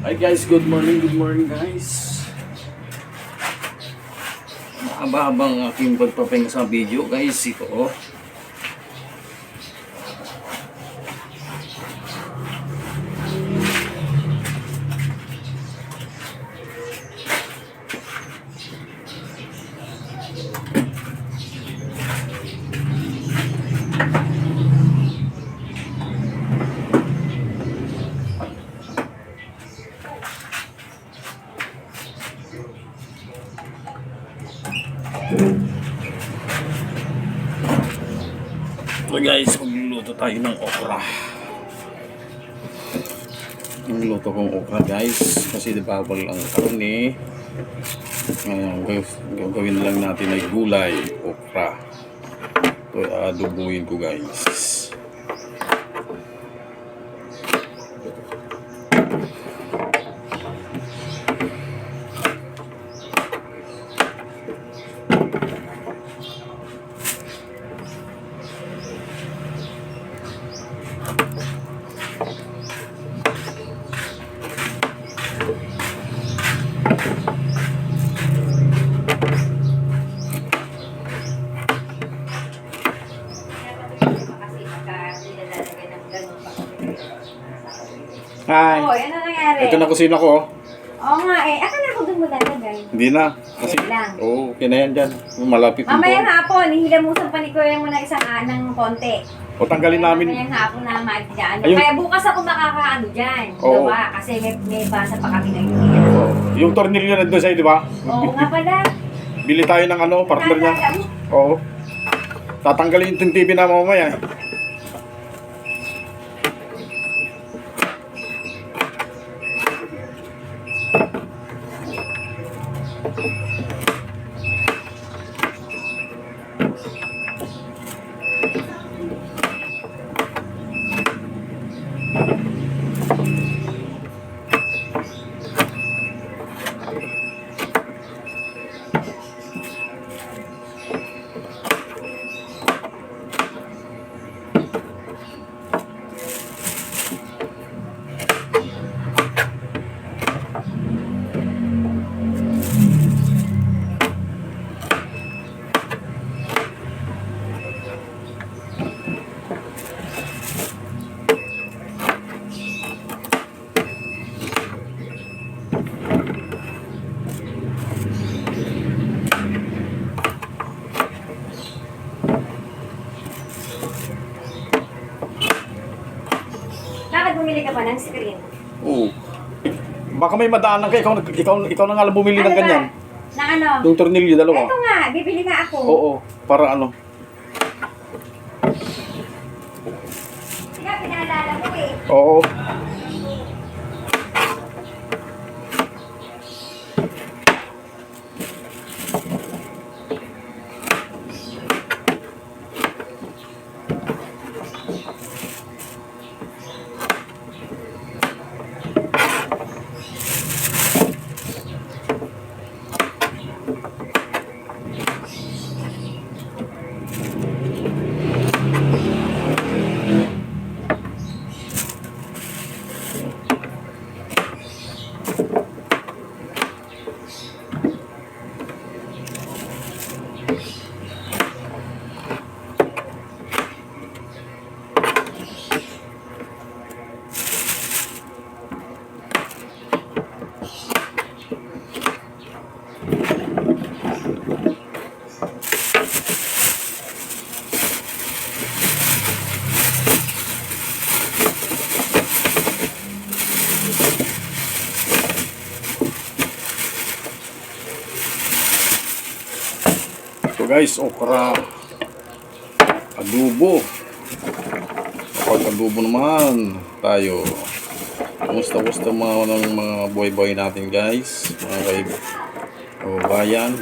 Hi guys, good morning guys. Mahaba-habang aking pagpapahinga sa video guys. Ito oh. So guys, magluluto tayo ng okra. Magluluto kong okra guys, kasi bawal ang karne. Ngayon, gagawin lang natin ay gulay, okra. Ito adobuhin ko guys. Hi. Oh, ano nangyari? Ito na kusina ko. Oo nga eh. Akala ko doon mo lalagay. Hindi na. Kasi, Wait lang. okay na yan dyan. Malapit na Mamaya doon. hapon, hihilamusan pa ni Kuya mo ng isang ng konti. O tanggalin namin. Mamaya hapon na maalit dyan. Ayun. Kaya bukas ako makakaano dyan. Oo. Diba? Kasi may basa pa kami ngayon. Oh, yung tornilyo na doon sa'yo, di ba? Oo nga pala. Bili tayo ng ano, partner niya. Naalala mo? Oo. Tatanggalin yung TV na mamaya. Bakit bumili ka pa ng screen? Oo. Baka may madaanan ka, ikaw na nga lang bumili ng Ano ganyan. ba? Na ano? Yung tornilyo, dalawa. Ito nga, bibili nga ako. Oo, para ano. Kaya pinaalala mo eh. Oo. So guys, okra adobo. Kapag adobo naman tayo. Kumusta mga boy natin guys, mga kabayan.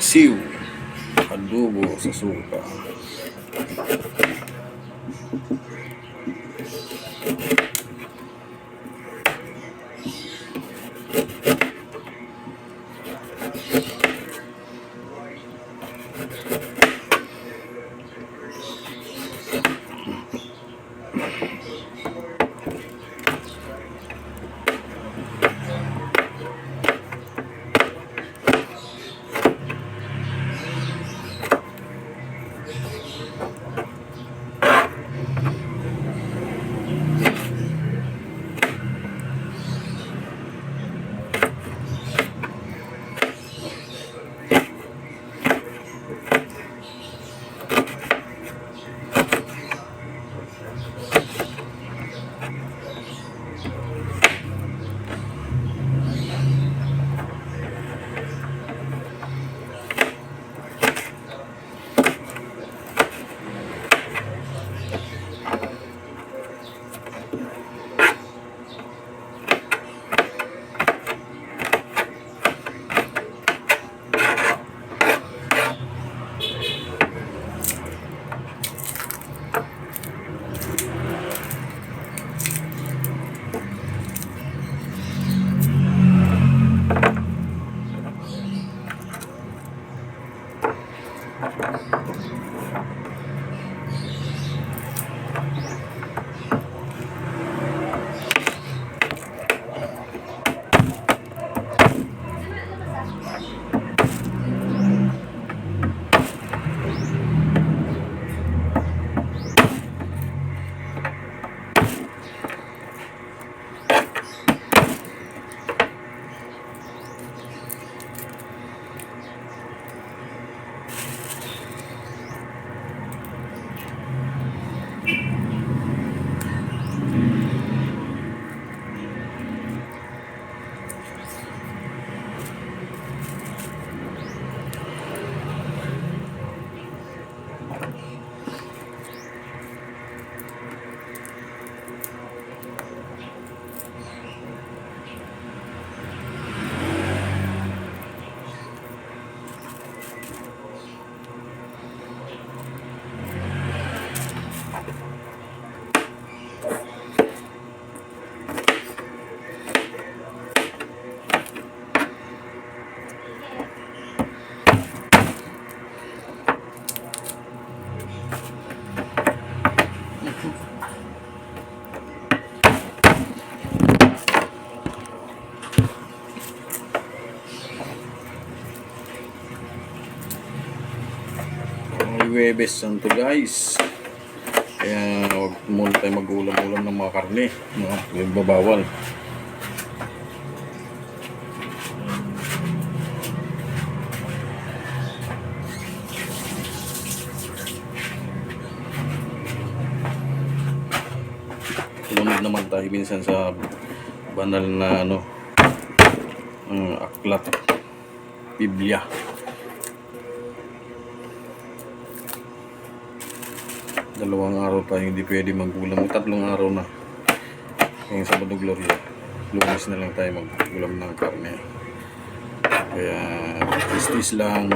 paksiw, adobo sa suka. Huwebes Santo guys. Kaya huwag muna tayo mag-ulam-ulam ng mga karne. Mga babawal. Lunod naman tayo minsan sa banal na aklat, Biblia. Dalawang araw tayo hindi pwede mag-ulam. 3 araw na. Ngayong Sabado Gloria, Lunes na lang tayo mag-ulam ng karne. Kaya tis lang.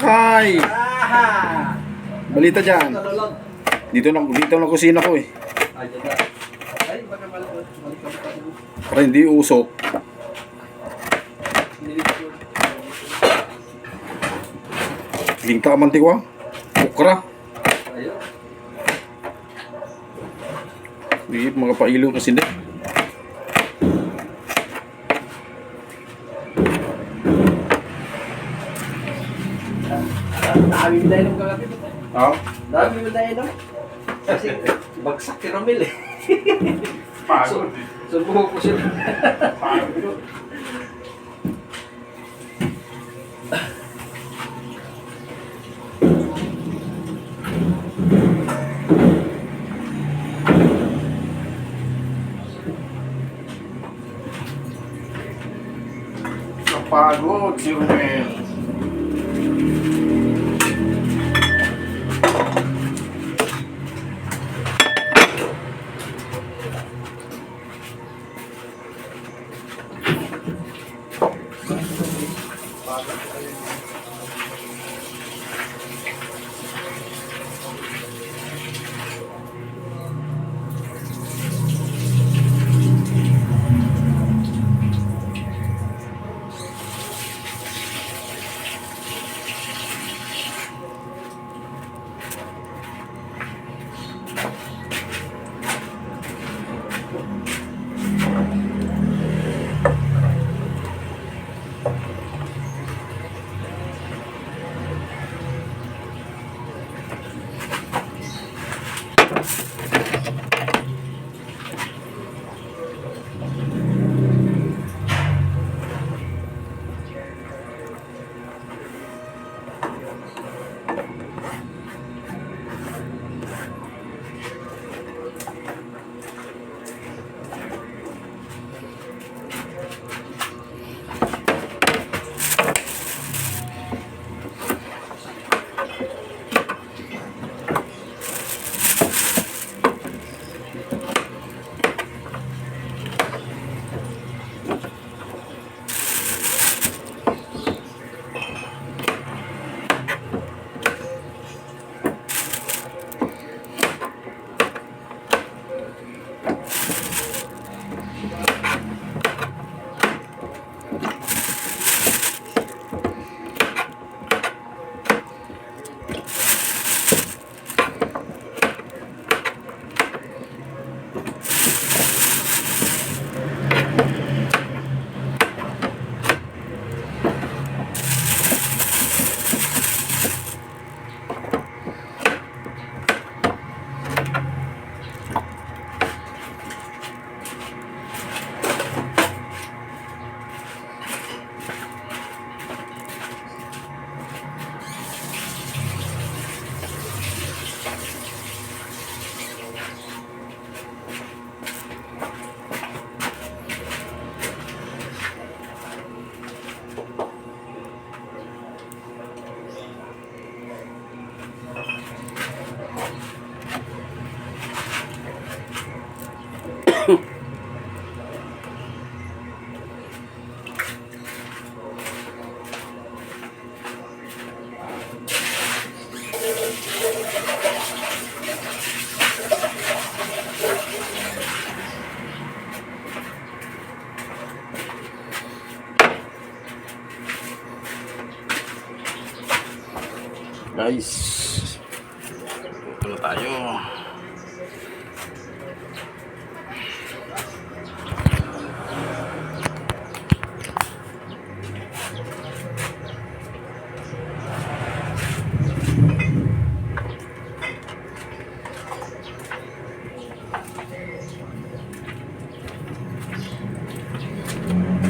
Hi! Ah! Balita dyan. Nalulog. Dito na kusina ko eh. Ayan na. Ay, baka balik ka pa. Para hindi usok. Nilipot. Linta mantikwa. Okra. Ayun. Hindi mga pailo kasi hindi. Dami mo dahil ng kagabi. Ha? Dami mo dahil ng. Kasi bagsak si Ramil eh. Pagod. Subuho ko siya. Pagod. Napagod si Romel. Guys, ito na tayo.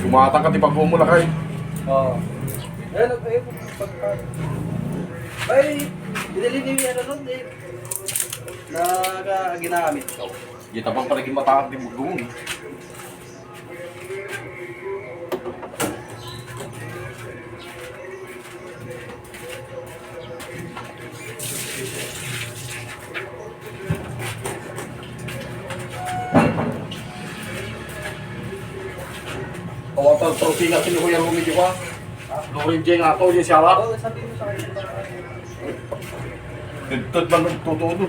Tumatang ka, di pag bumula kayo. Oo. Ayun, ayun. Ay, binili niyo yung ano nun eh. Na ginagamit ko. Kita bang palagi mataas din magdungon. Kawatal trophy nga sila Kuya Romeo ka. Lorin J nga to, yung siya Oo, sabi mo sa akin. Tintad man ng tutudo.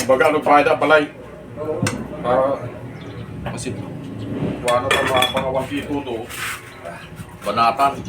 Kumbaga, ano pa ida palay? Kasi, wala na mga pangawang kito do. Banatan.